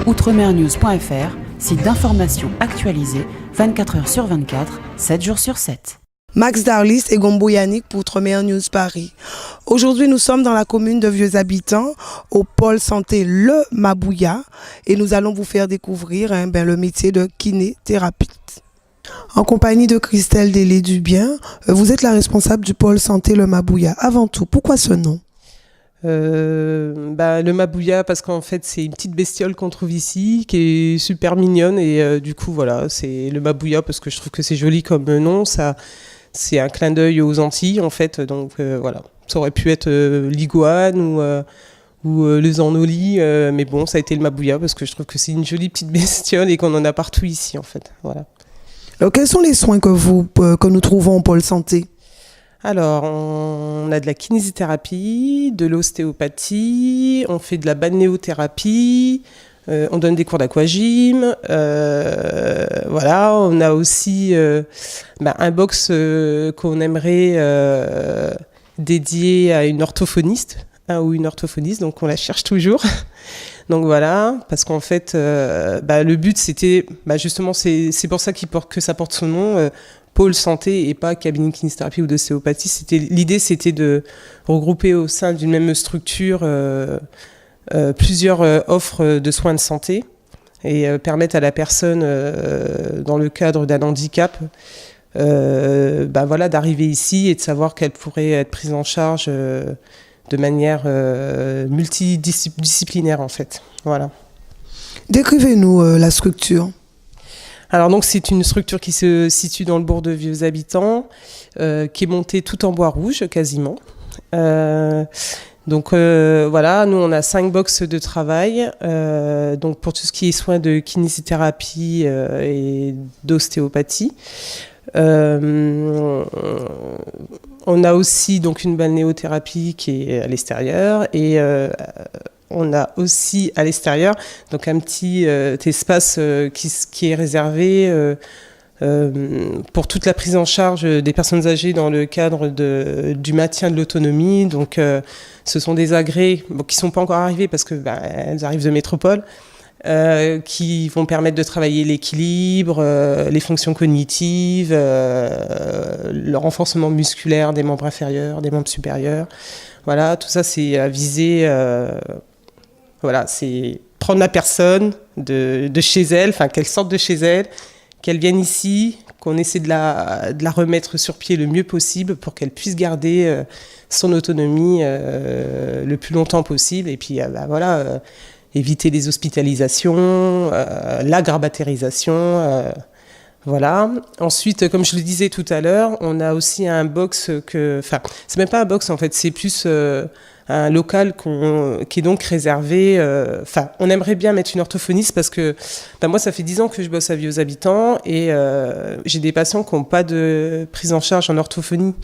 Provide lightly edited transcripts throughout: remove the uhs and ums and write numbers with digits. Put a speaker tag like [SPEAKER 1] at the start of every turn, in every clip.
[SPEAKER 1] outremernews.fr, site d'information actualisé 24 heures sur 24, 7 jours sur 7.
[SPEAKER 2] Max Darlis et Gombo Yannick pour Outremer News Paris. Aujourd'hui, nous sommes dans la commune de Vieux Habitants, au pôle santé Le Mabouya, et nous allons vous faire découvrir le métier de kinésithérapeute. En compagnie de Christelle Délé-Dubien, vous êtes la responsable du pôle santé Le Mabouya. Avant tout, pourquoi ce nom ?
[SPEAKER 3] Le Mabouya parce qu'en fait c'est une petite bestiole qu'on trouve ici qui est super mignonne et du coup voilà, c'est le Mabouya parce que je trouve que c'est joli comme nom, ça c'est un clin d'œil aux Antilles en fait, donc voilà, ça aurait pu être l'iguane ou le zanoli, mais bon, ça a été le Mabouya parce que je trouve que c'est une jolie petite bestiole et qu'on en a partout ici en fait, voilà.
[SPEAKER 2] Alors, quels sont les soins que nous trouvons au pôle santé ?
[SPEAKER 3] Alors, on a de la kinésithérapie, de l'ostéopathie, on fait de la balnéothérapie, on donne des cours d'aquagym, voilà, on a aussi un box qu'on aimerait dédié à une orthophoniste, ou une orthophoniste, donc on la cherche toujours. Donc voilà, parce qu'en fait, le but c'était, justement, c'est pour ça que ça porte son nom, pôle santé et pas cabinet de kinésithérapie ou d'ostéopathie. L'idée c'était de regrouper au sein d'une même structure plusieurs offres de soins de santé et permettre à la personne, dans le cadre d'un handicap, d'arriver ici et de savoir qu'elle pourrait être prise en charge de manière multidisciplinaire en fait. Voilà.
[SPEAKER 2] Décrivez-nous la structure.
[SPEAKER 3] Alors donc c'est une structure qui se situe dans le bourg de Vieux Habitants, qui est montée tout en bois rouge quasiment. Voilà, nous on a 5 boxes de travail, donc pour tout ce qui est soins de kinésithérapie et d'ostéopathie. On a aussi donc une balnéothérapie qui est à l'extérieur et on a aussi à l'extérieur donc un petit espace qui est réservé pour toute la prise en charge des personnes âgées dans le cadre du maintien de l'autonomie. Donc ce sont des agrès qui ne sont pas encore arrivés parce que elles arrivent de métropole. Qui vont permettre de travailler l'équilibre, les fonctions cognitives, le renforcement musculaire des membres inférieurs, des membres supérieurs. Voilà, tout ça c'est à viser. C'est prendre la personne de chez elle, enfin qu'elle sorte de chez elle, qu'elle vienne ici, qu'on essaie de la remettre sur pied le mieux possible pour qu'elle puisse garder son autonomie le plus longtemps possible. Et puis éviter les hospitalisations, la grabatarisation, voilà. Ensuite, comme je le disais tout à l'heure, on a aussi un box c'est même pas un box en fait, c'est plus un local qui est donc réservé. On aimerait bien mettre une orthophoniste parce que moi, ça fait 10 ans que je bosse à Vieux Habitants et j'ai des patients qui n'ont pas de prise en charge en orthophonie,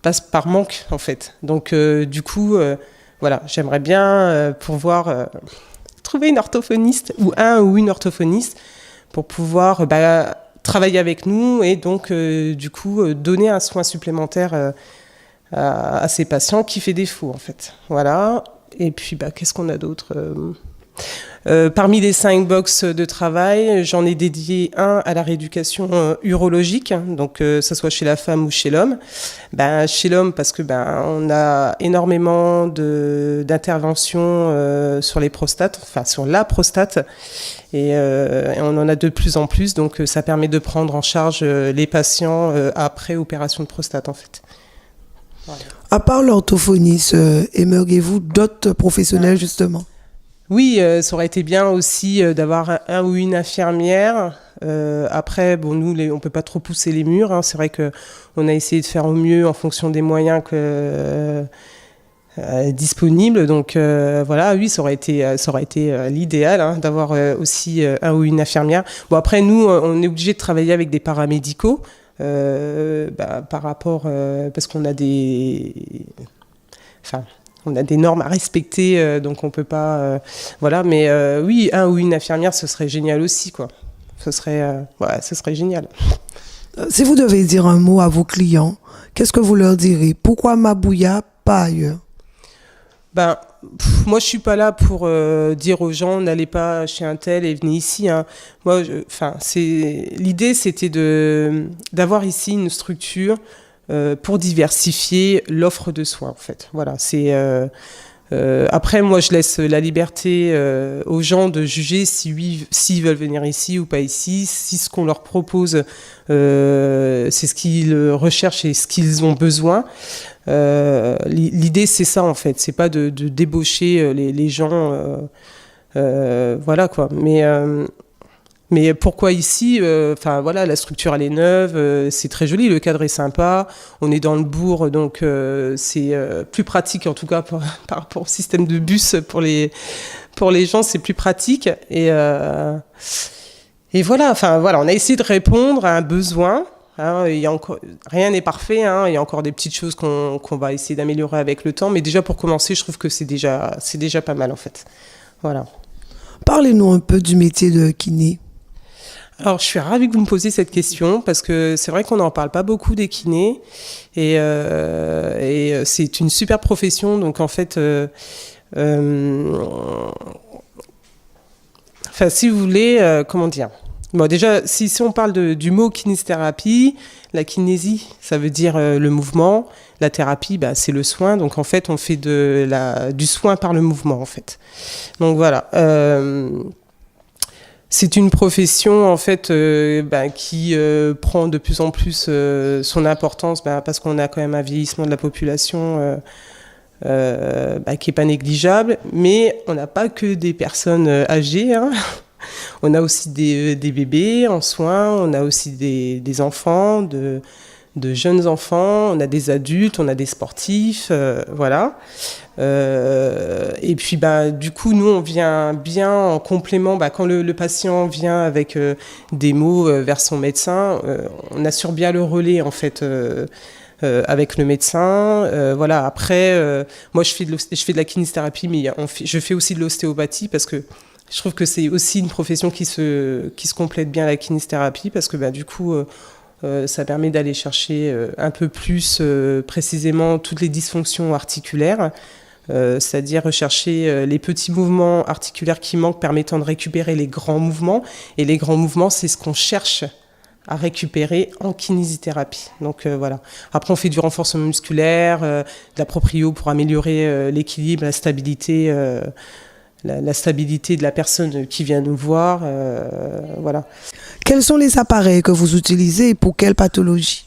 [SPEAKER 3] passe par manque en fait. Donc du coup, j'aimerais bien pouvoir trouver une orthophoniste ou une orthophoniste pour pouvoir travailler avec nous et donc du coup donner un soin supplémentaire à ces patients qui fait défaut en fait. Voilà. Et puis qu'est-ce qu'on a d'autre parmi les 5 box de travail, j'en ai dédié un à la rééducation urologique, donc que ce soit chez la femme ou chez l'homme. Chez l'homme parce que on a énormément d'interventions sur les prostates, sur la prostate, et on en a de plus en plus, donc ça permet de prendre en charge les patients après opération de prostate en fait. Voilà.
[SPEAKER 2] À part l'orthophoniste, aimeriez-vous d'autres professionnels justement ?
[SPEAKER 3] Oui, ça aurait été bien aussi d'avoir un ou une infirmière. Après, nous, on peut pas trop pousser les murs. C'est vrai qu'on a essayé de faire au mieux en fonction des moyens disponibles. Donc oui, ça aurait été l'idéal d'avoir aussi un ou une infirmière. Bon, après, nous, on est obligé de travailler avec des paramédicaux par rapport parce qu'on a on a des normes à respecter, donc on peut pas... mais oui, un ou une infirmière, ce serait génial aussi, quoi. Ce serait génial.
[SPEAKER 2] Si vous devez dire un mot à vos clients, qu'est-ce que vous leur direz ? Pourquoi Mabouya, pas ailleurs ?
[SPEAKER 3] moi, je suis pas là pour dire aux gens n'allez pas chez un tel et venez ici. Hein. Moi, l'idée, c'était d'avoir ici une structure pour diversifier l'offre de soins, en fait. Voilà, après, moi, je laisse la liberté aux gens de juger s'ils veulent venir ici ou pas ici, si ce qu'on leur propose, c'est ce qu'ils recherchent et ce qu'ils ont besoin. L'idée, c'est ça, en fait. C'est pas de débaucher les gens. Voilà, quoi. Mais pourquoi ici? Voilà, la structure, elle est neuve, c'est très joli, le cadre est sympa, on est dans le bourg, donc c'est plus pratique, en tout cas, par rapport au système de bus, pour les gens, c'est plus pratique. Et voilà, on a essayé de répondre à un besoin. Hein, rien n'est parfait, hein, il y a encore des petites choses qu'on va essayer d'améliorer avec le temps, mais déjà, pour commencer, je trouve que c'est déjà pas mal, en fait. Voilà.
[SPEAKER 2] Parlez-nous un peu du métier de kiné.
[SPEAKER 3] Alors, je suis ravie que vous me posiez cette question parce que c'est vrai qu'on n'en parle pas beaucoup des kinés et c'est une super profession. Donc, en fait, si vous voulez, comment dire? Bon, déjà, si on parle du mot kinésithérapie, la kinésie, ça veut dire le mouvement. La thérapie, c'est le soin. Donc, en fait, on fait du soin par le mouvement, en fait. Donc, voilà. C'est une profession en fait qui prend de plus en plus son importance parce qu'on a quand même un vieillissement de la population qui n'est pas négligeable, mais on n'a pas que des personnes âgées. Hein. On a aussi des bébés en soins, on a aussi des enfants, de jeunes enfants, on a des adultes, on a des sportifs, voilà. Et puis du coup nous on vient bien en complément quand le patient vient avec des mots vers son médecin, on assure bien le relais en fait avec le médecin. Voilà. Après moi je fais de la kinésithérapie, mais je fais aussi de l'ostéopathie parce que je trouve que c'est aussi une profession qui se complète bien à la kinésithérapie parce que du coup ça permet d'aller chercher un peu plus précisément toutes les dysfonctions articulaires, c'est-à-dire rechercher les petits mouvements articulaires qui manquent permettant de récupérer les grands mouvements. Et les grands mouvements, c'est ce qu'on cherche à récupérer en kinésithérapie. Donc voilà. Après, on fait du renforcement musculaire, de la proprio pour améliorer l'équilibre, la stabilité. La stabilité de la personne qui vient nous voir, voilà.
[SPEAKER 2] Quels sont les appareils que vous utilisez et pour quelle pathologie?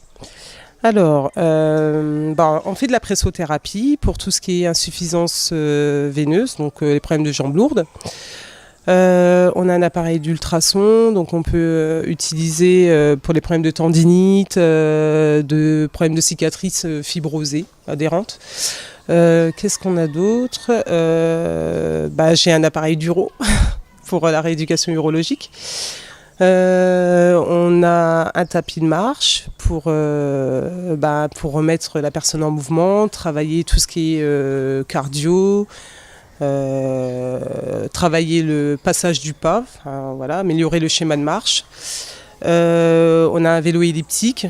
[SPEAKER 3] Alors, on fait de la pressothérapie pour tout ce qui est insuffisance veineuse, donc les problèmes de jambes lourdes. On a un appareil d'ultrason, donc on peut utiliser pour les problèmes de tendinite, de problèmes de cicatrices fibrosées, adhérentes. Qu'est-ce qu'on a d'autre? J'ai un appareil d'uro pour la rééducation urologique. On a un tapis de marche pour remettre la personne en mouvement, travailler tout ce qui est cardio, travailler le passage du pas, voilà, améliorer le schéma de marche. On a un vélo elliptique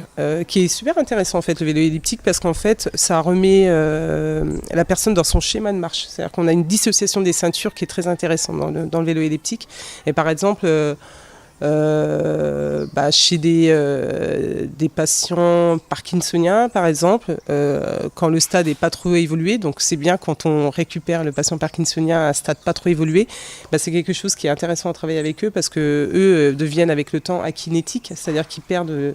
[SPEAKER 3] qui est super intéressant en fait, le vélo elliptique, parce qu'en fait ça remet la personne dans son schéma de marche. C'est-à-dire qu'on a une dissociation des ceintures qui est très intéressante dans le vélo elliptique. Et par exemple chez des patients parkinsoniens par exemple, quand le stade n'est pas trop évolué, donc c'est bien quand on récupère le patient parkinsonien à un stade pas trop évolué, c'est quelque chose qui est intéressant à travailler avec eux parce que eux deviennent avec le temps akinétiques, c'est-à-dire qu'ils perdent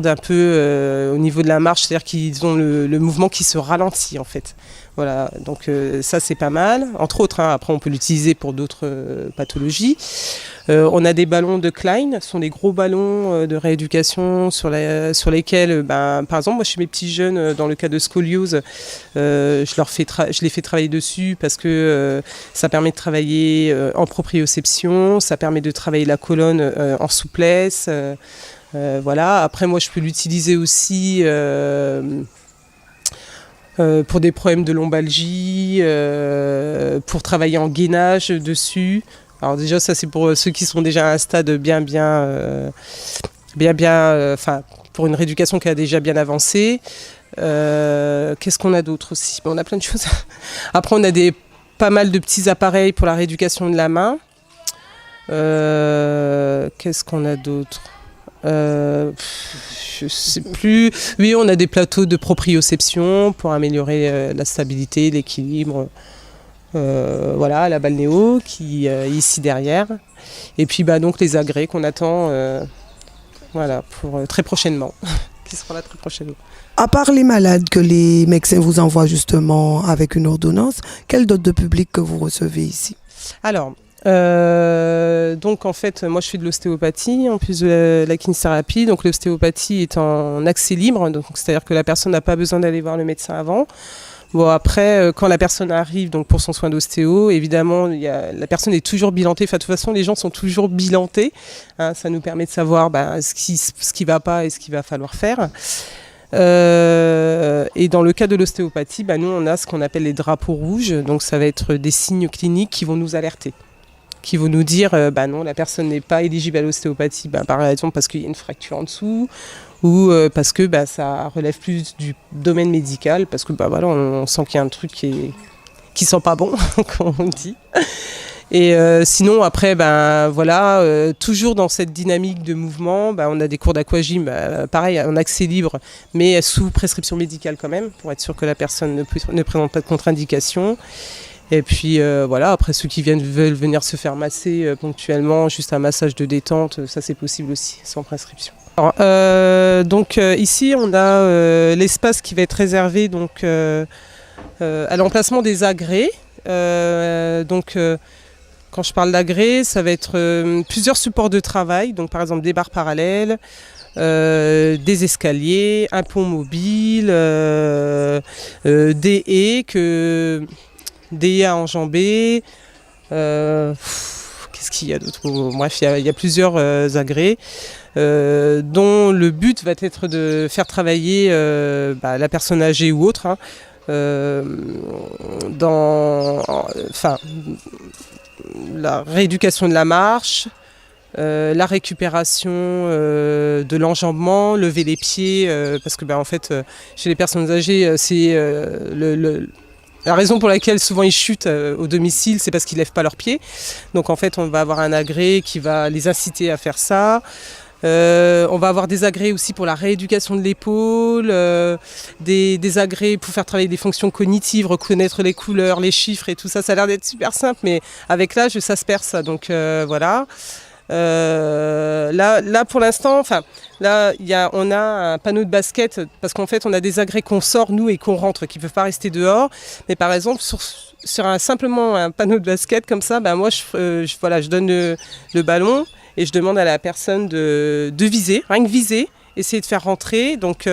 [SPEAKER 3] un peu au niveau de la marche, c'est-à-dire qu'ils ont le mouvement qui se ralentit en fait. Voilà, donc ça c'est pas mal, entre autres, hein. Après on peut l'utiliser pour d'autres pathologies. On a des ballons de Klein, ce sont des gros ballons de rééducation sur lesquels, par exemple, moi chez mes petits jeunes, dans le cas de scoliose, je les fais travailler dessus parce que ça permet de travailler en proprioception, ça permet de travailler la colonne en souplesse. Voilà. Après, moi, je peux l'utiliser aussi pour des problèmes de lombalgie, pour travailler en gainage dessus. Alors déjà, ça c'est pour ceux qui sont déjà à un stade pour une rééducation qui a déjà bien avancé. Qu'est-ce qu'on a d'autre aussi? On a plein de choses. Après, on a pas mal de petits appareils pour la rééducation de la main. Qu'est-ce qu'on a d'autre? Je sais plus. Oui, on a des plateaux de proprioception pour améliorer la stabilité, l'équilibre. Voilà, la balnéo qui est ici derrière. Et puis donc les agrès qu'on attend voilà, pour très prochainement, qui seront là très prochainement.
[SPEAKER 2] À part les malades que les médecins vous envoient justement avec une ordonnance, quel d'autres de public que vous recevez ici?
[SPEAKER 3] Alors, donc en fait, moi je fais de l'ostéopathie en plus de la kinésithérapie. Donc l'ostéopathie est en accès libre, donc c'est-à-dire que la personne n'a pas besoin d'aller voir le médecin avant. Bon après, quand la personne arrive donc pour son soin d'ostéo, évidemment, la personne est toujours bilantée. Enfin, de toute façon, les gens sont toujours bilantés. Hein, ça nous permet de savoir ce qui va pas et ce qu'il va falloir faire. Et dans le cas de l'ostéopathie, nous on a ce qu'on appelle les drapeaux rouges. Donc ça va être des signes cliniques qui vont nous alerter, qui vont nous dire non, la personne n'est pas éligible à l'ostéopathie, par exemple parce qu'il y a une fracture en dessous, ou parce que ça relève plus du domaine médical, parce que voilà, on sent qu'il y a un truc qui sent pas bon, comme on dit. Et sinon après voilà, toujours dans cette dynamique de mouvement, on a des cours d'aquagym, pareil en accès libre, mais sous prescription médicale quand même, pour être sûr que la personne ne présente pas de contre-indication. Et puis voilà, après ceux qui veulent venir se faire masser ponctuellement, juste un massage de détente, ça c'est possible aussi, sans prescription. Alors, donc ici on a l'espace qui va être réservé donc, à l'emplacement des agrès. Donc quand je parle d'agrès, ça va être plusieurs supports de travail, donc par exemple des barres parallèles, des escaliers, un pont mobile, des haies des haies à enjamber. Qu'est-ce qu'il y a d'autre? Bref, il y a plusieurs agrès dont le but va être de faire travailler la personne âgée ou autre la rééducation de la marche, la récupération de l'enjambement, lever les pieds, parce que en fait, chez les personnes âgées, c'est la raison pour laquelle souvent ils chutent au domicile, c'est parce qu'ils ne lèvent pas leurs pieds. Donc en fait, on va avoir un agrès qui va les inciter à faire ça. On va avoir des agrès aussi pour la rééducation de l'épaule, des agrès pour faire travailler des fonctions cognitives, reconnaître les couleurs, les chiffres et tout ça. Ça a l'air d'être super simple, mais avec l'âge, ça se perd ça. Donc voilà. Là pour l'instant, on a un panneau de basket parce qu'en fait on a des agrès qu'on sort nous et qu'on rentre, qui ne peuvent pas rester dehors. Mais par exemple sur simplement un panneau de basket comme ça, moi je donne le ballon et je demande à la personne de viser, rien que viser, essayer de faire rentrer. Donc,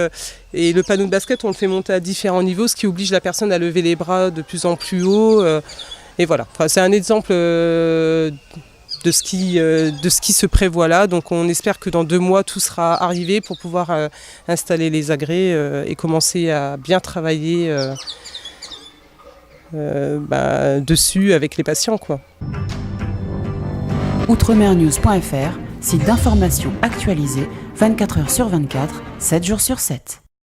[SPEAKER 3] et le panneau de basket on le fait monter à différents niveaux, ce qui oblige la personne à lever les bras de plus en plus haut. Et voilà, c'est un exemple de ce qui se prévoit là. Donc on espère que dans 2 mois tout sera arrivé pour pouvoir installer les agrès et commencer à bien travailler dessus avec les patients, quoi.
[SPEAKER 1] Outremernews.fr, site d'information actualisé 24h sur 24, 7 jours sur 7.